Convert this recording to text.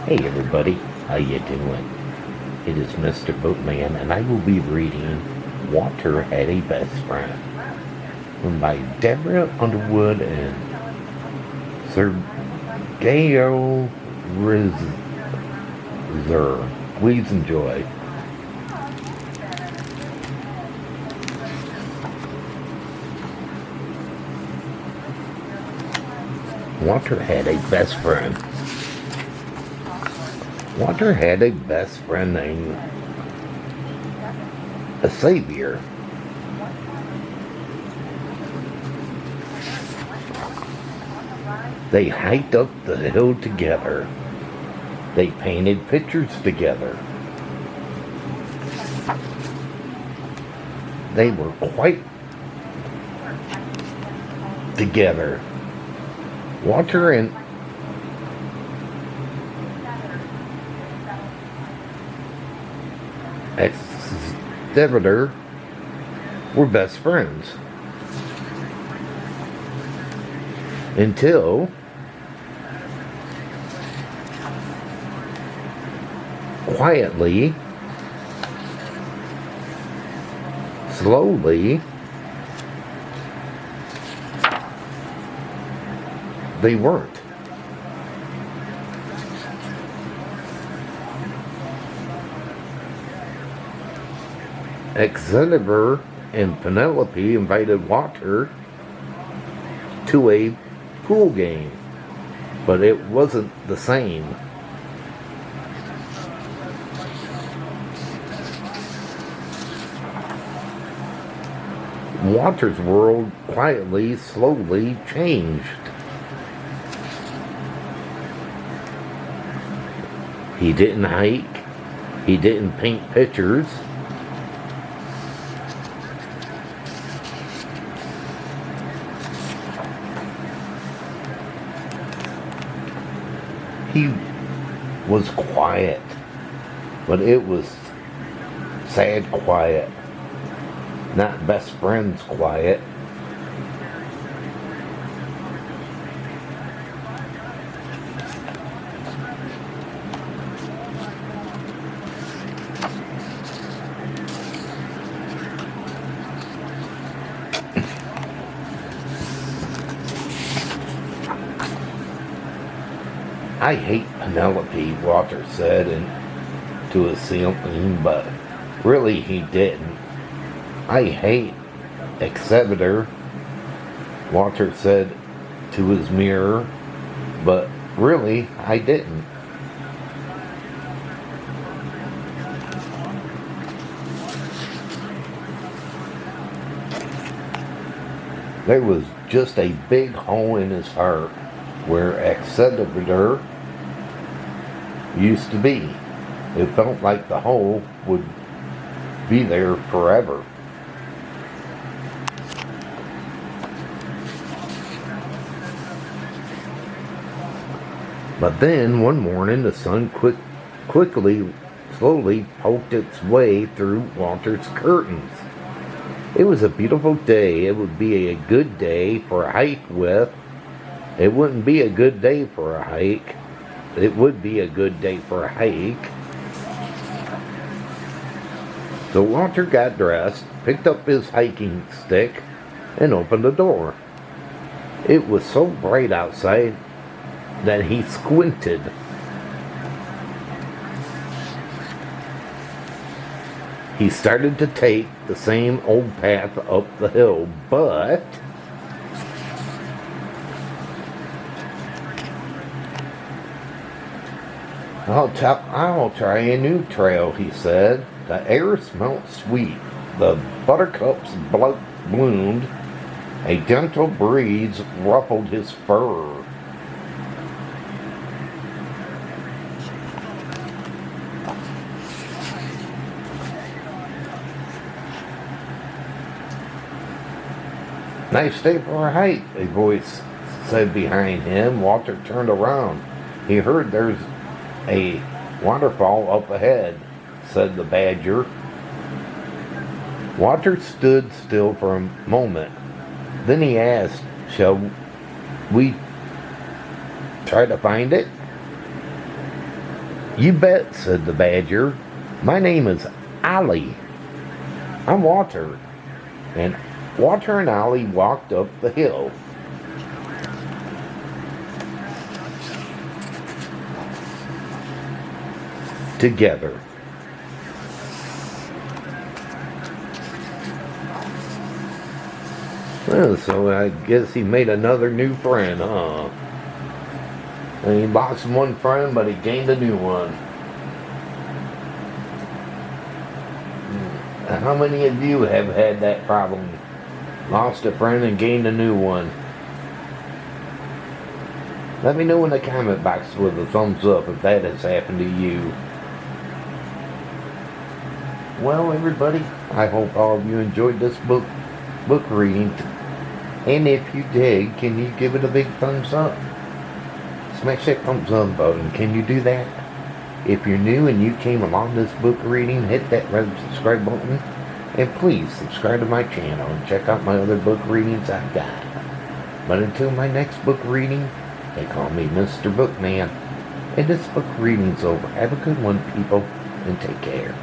Hey everybody, how you doing? It is Mr. Bookman, and I will be reading Walter Had a Best Friend by Deborah Underwood and Sergio Ruzzier. Please enjoy. Walter had a best friend. Walter had a best friend named Xavier. They hiked up the hill together. They painted pictures together. They were quite together. Walter and Deborah were best friends until quietly, slowly, they weren't. Xavier and Penelope invited Walter to a pool game, but it wasn't the same. Walter's world quietly, slowly changed. He didn't hike. He didn't paint pictures. He was quiet, but it was sad quiet, not best friends quiet. I hate Penelope, Walter said to his ceiling, but really he didn't. I hate Xavier, Walter said to his mirror, but really I didn't. There was just a big hole in his heart where Xavier used to be. It felt like the hole would be there forever. But then one morning the sun slowly poked its way through Walter's curtains. It was a beautiful day. It would be a good day for a hike with. It wouldn't be a good day for a hike. It would be a good day for a hike. So Walter got dressed, picked up his hiking stick, and opened the door. It was so bright outside that he squinted. He started to take the same old path up the hill, but I'll try a new trail, he said. The air smelt sweet. The buttercups bloomed. A gentle breeze ruffled his fur. Nice day for a hike, a voice said behind him. Walter turned around. He heard there's a waterfall up ahead, said the badger. Walter stood still for a moment. Then he asked, "Shall we try to find it?" You bet, said the badger. My name is Ollie. I'm Walter. And Walter and Ollie walked up the hill. Together. Well, so I guess he made another new friend, huh? And he lost one friend, but he gained a new one. How many of you have had that problem? Lost a friend and gained a new one? Let me know in the comment box with a thumbs up if that has happened to you. Well, everybody, I hope all of you enjoyed this book reading. And if you did, can you give it a big thumbs up? Smash that thumbs up button. Can you do that? If you're new and you came along this book reading, hit that red subscribe button. And please subscribe to my channel and check out my other book readings I've got. But until my next book reading, they call me Mr. Bookman. And this book reading's over. Have a good one, people, and take care.